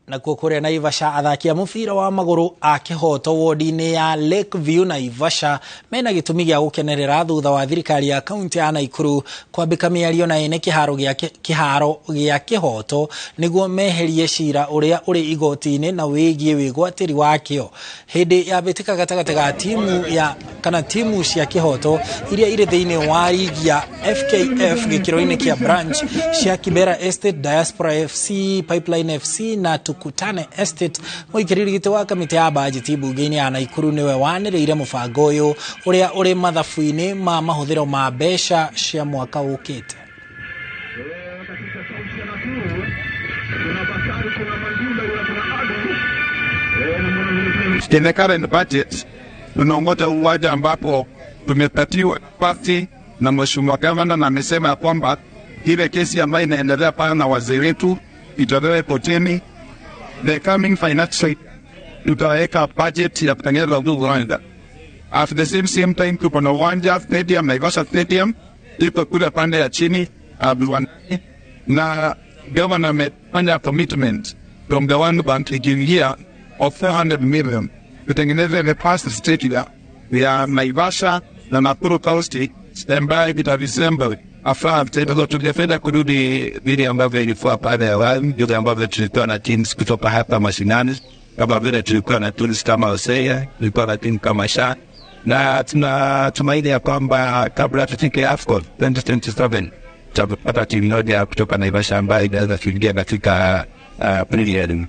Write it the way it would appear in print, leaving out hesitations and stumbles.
Na kukuria Naivasha athaki a mubira wa maguru a Kihoto wodi-ini ya Lakeview Naivasha mena gitumi gia gukenerera thutha wa thirikari ya kaunti ya Naikuru kwambika miario na ene kĩharo gĩa Kihoto niguo meherie cira uria uri igoti-ini na wigie wigwatiri wakio hindi ya bitika gatagati ga timu cia Kihoto iria iri thiini wa ligi ya FKF gikiro-ini kia branch cia Kibera Estate, Diaspora FC, Pipeline FC na Tukutane Estate. Muikiriri gite wa kamiti ya bajeti bunge-ini ya Naikuru niwe waniriire mubango uyu uria uri mathabu-ini ma mahuthiro ma mbeca cia mwaka ukite. In the current budget, tunaongoza uwanja ambapo tumepatiwa nafasi na mheshimiwa gavana, na amesema kwamba ile kesi ambayo inaendelea pale na wazee wetu itolewe kotini. The coming financial tutaweka budget ya kutengeneza uwanja. At the same time tuko na uwanja stadium, Naivasha Stadium, iko kule pande ya chini na governor amefanya commitment from the one bank ikiingia of 400 million kutengeneza the past stadium ya Naivasha na Nakuru County ambayo itavisemble after tungependa kurudi vile ambavyo ilikuwa pale awali, vile ambavyo tulikuwa na teams kutoka hapa mashinani, kama vile tulikuwa na teams kama Osea, tulikuwa na team kama Sha, na tunatumaini ya kwamba kabla tufike AFCON 2027 tutapata timu moja kutoka Naivasha ambayo inaweza kuingia katika Premier League.